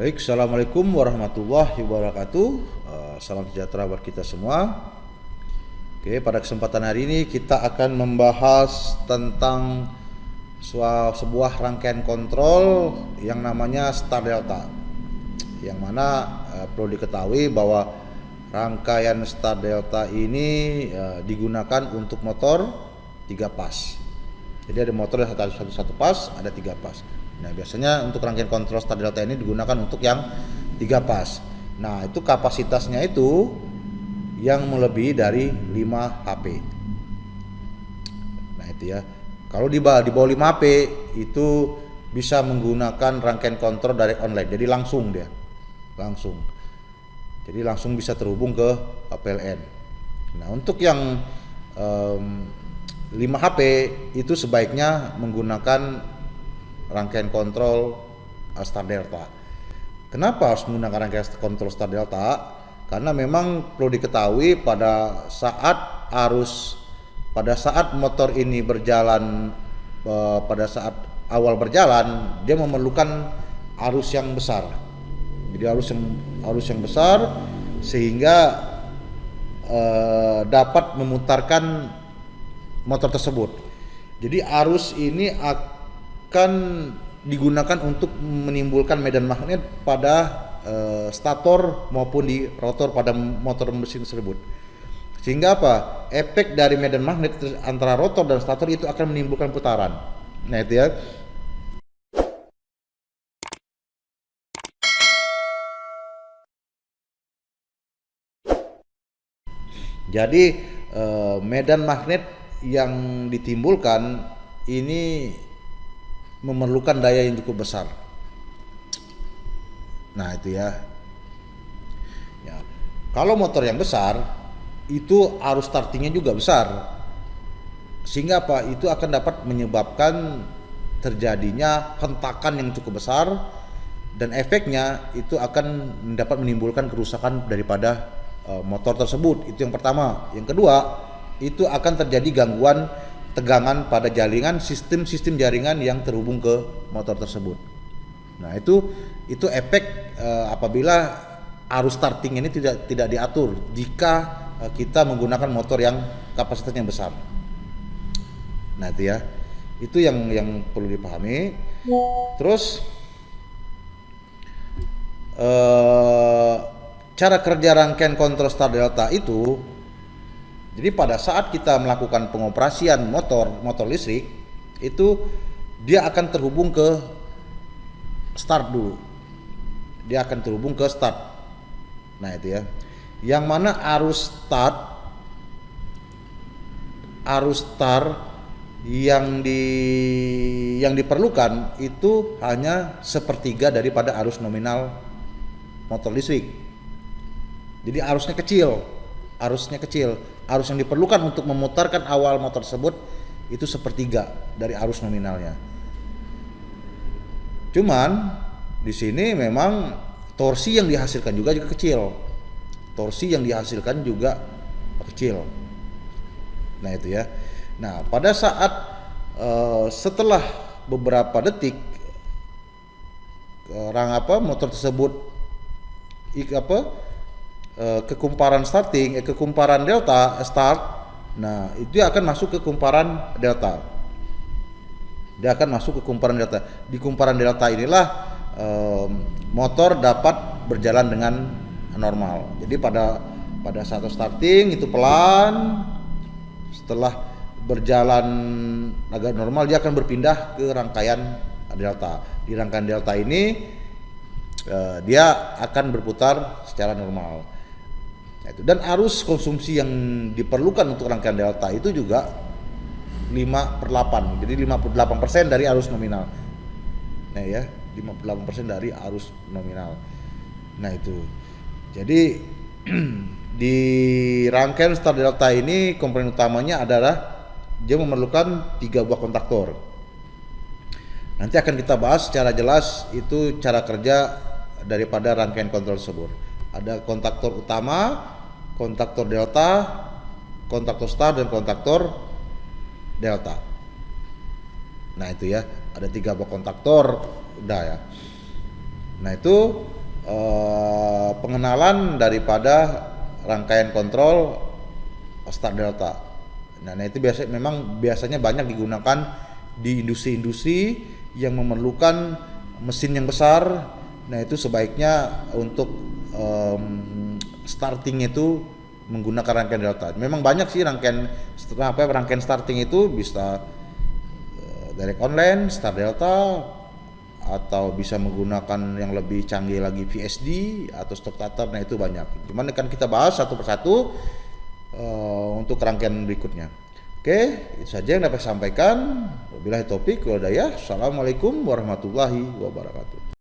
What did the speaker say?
Baik, assalamualaikum warahmatullahi wabarakatuh. Salam sejahtera buat kita semua. Oke, pada kesempatan hari ini kita akan membahas tentang sebuah rangkaian kontrol yang namanya Star Delta. Yang mana perlu diketahui bahwa rangkaian Star Delta ini digunakan untuk motor 3 pas. Jadi ada motor yang satu pas, ada 3 pas. Nah, biasanya untuk rangkaian kontrol Star Delta ini digunakan untuk yang 3 pas. Nah, itu kapasitasnya itu yang melebihi dari 5 HP. Nah, itu ya. Kalau di bawah 5 HP itu bisa menggunakan rangkaian kontrol direct online. Jadi langsung dia. Langsung. Jadi langsung bisa terhubung ke PLN. Nah, untuk yang 5 HP itu sebaiknya menggunakan rangkaian kontrol Star Delta. Kenapa harus menggunakan rangkaian kontrol Star Delta? Karena memang perlu diketahui pada saat motor ini berjalan, pada saat awal berjalan dia memerlukan arus yang besar. Jadi arus yang besar sehingga dapat memutarkan motor tersebut. Jadi arus ini akan digunakan untuk menimbulkan medan magnet pada stator maupun di rotor pada motor mesin tersebut. Sehingga apa? Efek dari medan magnet antara rotor dan stator itu akan menimbulkan putaran. Nah, itu ya. Jadi medan magnet yang ditimbulkan ini memerlukan daya yang cukup besar. Nah, itu ya. Ya. Kalau motor yang besar itu arus startingnya juga besar. Sehingga apa? Itu akan dapat menyebabkan terjadinya hentakan yang cukup besar dan efeknya itu akan dapat menimbulkan kerusakan daripada motor tersebut. Itu yang pertama. Yang kedua, itu akan terjadi gangguan tegangan pada jaringan, sistem jaringan yang terhubung ke motor tersebut. Nah, itu efek apabila arus starting ini tidak diatur jika kita menggunakan motor yang kapasitasnya besar. Nah, itu ya. Itu yang perlu dipahami. Terus cara kerja rangkaian kontrol Star Delta itu, jadi pada saat kita melakukan pengoperasian motor listrik itu dia akan terhubung ke start dulu. Dia akan terhubung ke start. Nah, itu ya. Yang mana arus start yang diperlukan itu hanya sepertiga daripada arus nominal motor listrik. Jadi arusnya kecil. Arus yang diperlukan untuk memutarkan awal motor tersebut itu sepertiga dari arus nominalnya. Cuman di sini memang torsi yang dihasilkan juga kecil. Nah, itu ya. Nah, pada saat setelah beberapa detik motor tersebut kekumparan delta start. Nah, itu akan masuk ke kumparan delta. Dia akan masuk ke kumparan delta. Di kumparan delta inilah motor dapat berjalan dengan normal. Jadi pada saat starting itu pelan, setelah berjalan agak normal dia akan berpindah ke rangkaian delta. Di rangkaian delta ini dia akan berputar secara normal. Dan arus konsumsi yang diperlukan untuk rangkaian delta itu juga 5/8. Jadi 58% dari arus nominal. Nah, ya, 58% dari arus nominal. Nah, itu. Jadi di rangkaian Star Delta ini komponen utamanya adalah dia memerlukan 3 buah kontaktor. Nanti akan kita bahas secara jelas itu cara kerja daripada rangkaian kontrol tersebut. Ada kontaktor utama, kontaktor delta, kontaktor star, dan kontaktor delta. Nah, itu ya, ada 3 buah kontaktor, udah ya. Nah itu pengenalan daripada rangkaian kontrol Start Delta. Nah itu biasanya banyak digunakan di industri-industri yang memerlukan mesin yang besar. Nah itu sebaiknya untuk starting itu menggunakan rangkaian Delta. Memang banyak sih rangkaian starting itu bisa direct online, Start Delta, atau bisa menggunakan yang lebih canggih lagi VSD atau stock starter. Nah itu banyak. Cuman kan kita bahas satu persatu untuk rangkaian berikutnya. Oke, itu saja yang dapat saya sampaikan. Wabillahi taufik wal hidayah. Assalamualaikum warahmatullahi wabarakatuh.